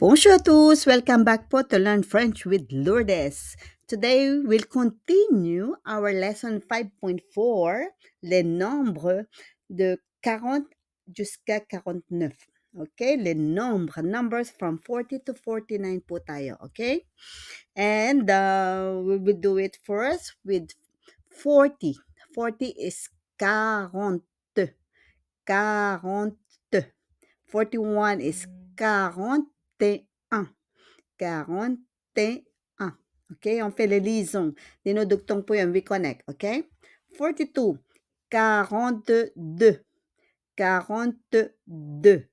Bonjour à tous, welcome back po to Learn French with Lourdes. Today we'll continue our lesson 5.4, les nombres de 40 jusqu'à 49. Okay, les numbers from 40 to 49 po tayo, okay? And we will do it first with 40. 40 is 40. 40. 41 is 41. 41. Okay? On fait les liaisons. Dinudugtong po yan. We connect. Okay? 42. 42. 42.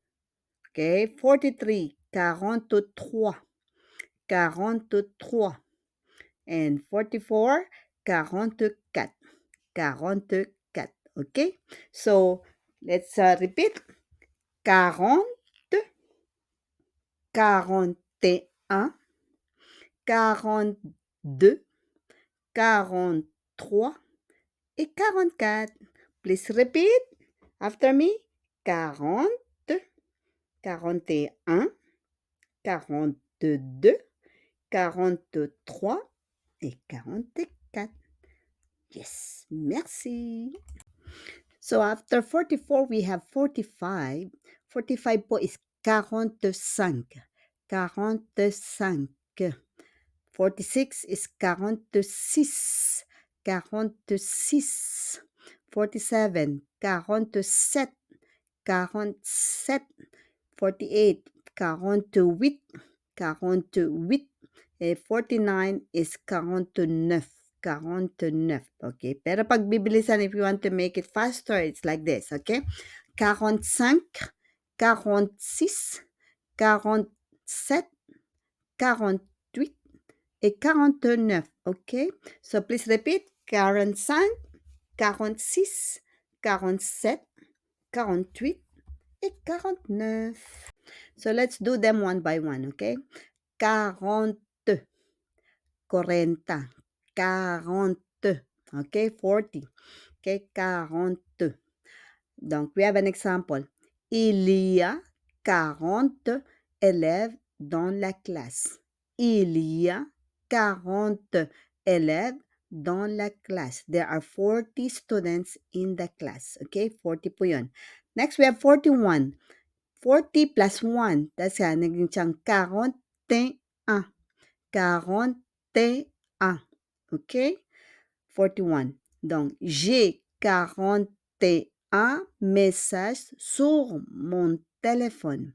Okay? 43. 43. 43. And 44. 44. 44. Okay? So, let's repeat. 40. 41. 42, 43 et 44. Please repeat after me. 40, 41, 42, 43 et 44. Yes, merci. So after 44, we have 45. 45 po is 45. 45. 46 is 46. 46. 47. 47. 47. 48. 48. 48. 49 is 49. 49. Okay. Pero pag bibilisan, if you want to make it faster, it's like this. Okay. 45. 46. 47. 48. Et 49, okay? So please repeat, 45, 46, 47, 48, et 49. So let's do them one by one, okay? 40, 40, 40, okay? 40, okay? 40. Donc, we have an example. Il y a 40 élèves dans la classe. Il y a 40 élèves dans la classe. There are 40 students in the class. Okay, 40 po yun. Next, we have 41. 40 plus 1. That's naging siyang 41. 41. Okay? 41. Donc, j'ai 41 messages sur mon téléphone.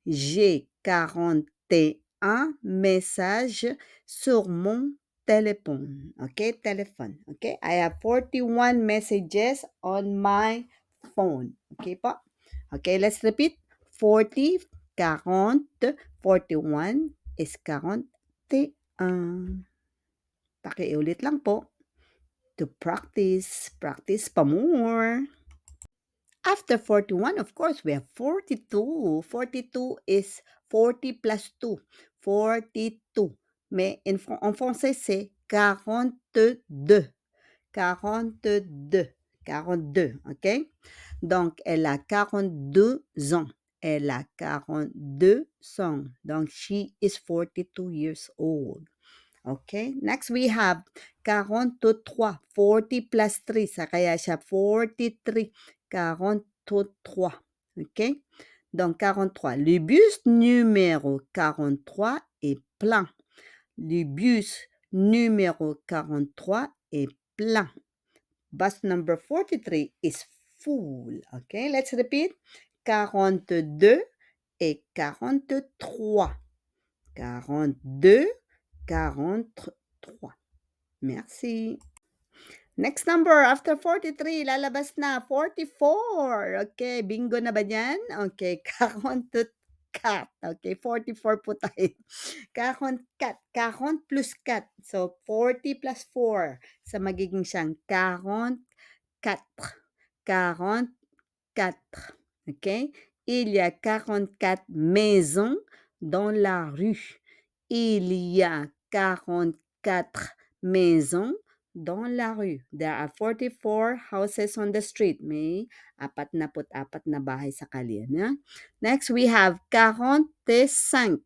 J'ai 41 messages sur mon téléphone. Okay, téléphone. Okay, I have 41 messages on my phone. Okay po? Okay, let's repeat. 40, 40, 41 is 41. Pakiulit lang po. To practice pa more. After 41, of course, we have 42. 42 is 40 plus 2. 42. Mais en français, c'est 42. 42. 42, OK? Donc, elle a 42 ans. Elle a 42 ans. Donc, she is 42 years old. Okay, next we have 43. 40 plus 3. Sa kaya siya 43. 43. Okay? Donc 43. Le bus numéro 43 est plein. Le bus numéro 43 est plein. Bus number 43 is full. Okay, let's repeat. 42 et 43. 42, 43. Merci. Next number, after 43, lalabas na 44. Okay, bingo na ba yan? Okay, 44. Okay, 44 po tayo. 44. 40 plus 4. So, 40 plus 4. So, magiging siyang 44. 44. Okay? Il y a 44 maisons dans la rue. Il y a 44 maisons dans la rue. There are 44 houses on the street. May 44 na bahay sa kalye. Yeah? Next, we have 45.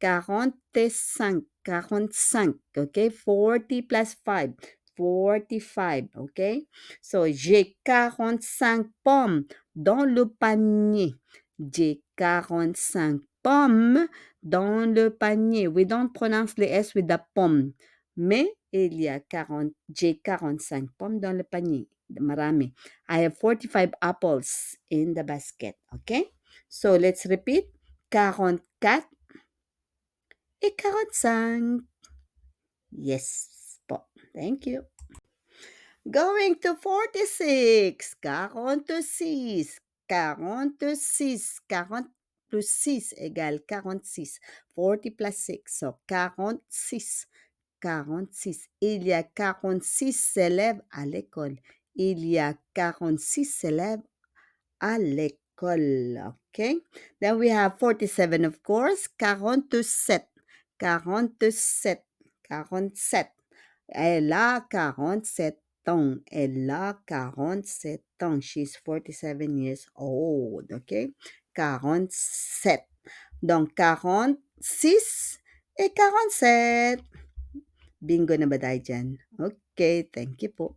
45, 45, OK? 40 plus 5, 45, OK? So, j'ai 45 pommes dans le panier. J'ai 45 pommes dans le panier. We don't pronounce the S with the pomme. Mais j'ai 45 pommes dans le panier. Marami. I have 45 apples in the basket. Okay? So, let's repeat. 44 et 45. Yes po. Thank you. Going to 46. 46. 46. 40 plus 6 égale 46. 40 plus 6. So, 46. 46. Il y a 46 élèves à l'école. Il y a 46 élèves à l'école. Okay? Then we have 47, of course. 47. 47. 47. Elle a 47 ans. Elle a 47 ans. She's 47 years old. Okay? 47. Donc, 46 et 47. Bingo na ba tayo dyan? Okay, thank you po.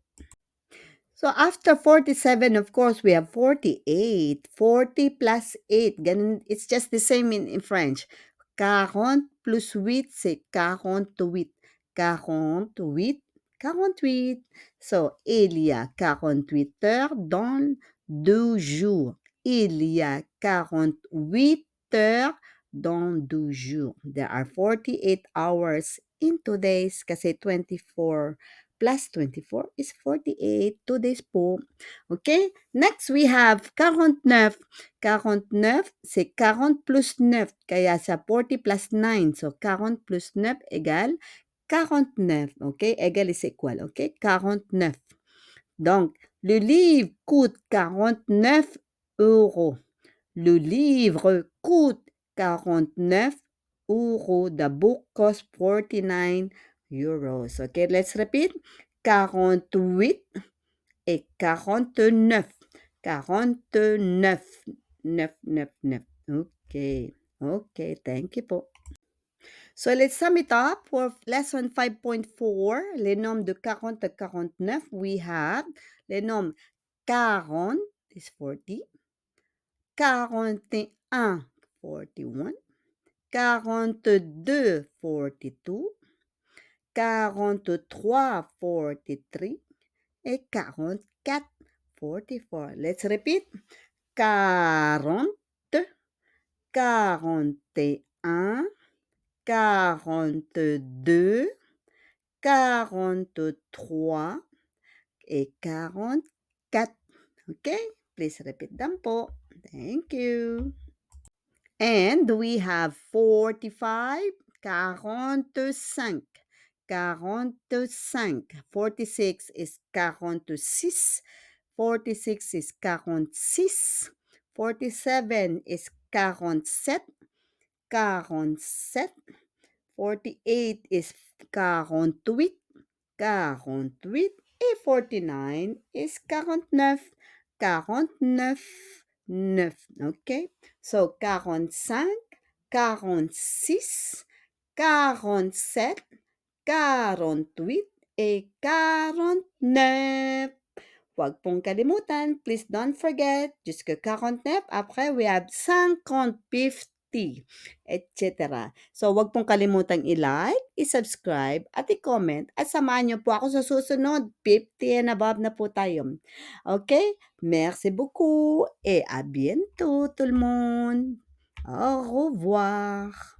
So, after 47, of course, we have 48. 40 plus 8. Ganun, it's just the same in French. 40 plus 8, c'est 48. 48, 48. So, il y a 48 heures dans 2 jours. Il y a 48 heures dans 2 jours. There are 48 hours in 2 days kasi 24 plus 24 is 48. 2 days po. Okay? Next, we have 49. 49, c'est 40 plus 9. Kaya sa 40 plus 9. So, 40 plus 9 égale 49. Okay? Égal is equal. Okay? 49. Donc, le livre coûte 49 euros. Le livre coûte 49 euros. The book costs 49 euros. Okay, let's repeat. 48 et 49. 49. 9, 9, 9. Okay. Okay, thank you po. So, let's sum it up for lesson 5.4. Les nombres de 40 à 49, we have les nombres 40 is 40. 41, 41. 42, 42. 43, 43. Et 44, 44. Let's repeat. 40, 41, 42, 43 et 44. Okay? Please repeat them po. Thank you. And we have 45, 45. 45. 46 is 46. 46 is 46. 47 is 47. 47. 48 is 48. 48. Et 49 is 49. 49. 9. Okay? So, 45, 46, 47, 48, et 49. Huwag pong kalimutan, please don't forget, jusque 49, après we have 50, 50, etc. So, huwag pong kalimutang i-like, i-subscribe, at i-comment, at samahan niyo po ako sa susunod. 50 and above na po tayo. Okay? Merci beaucoup et à bientôt tout le monde. Au revoir.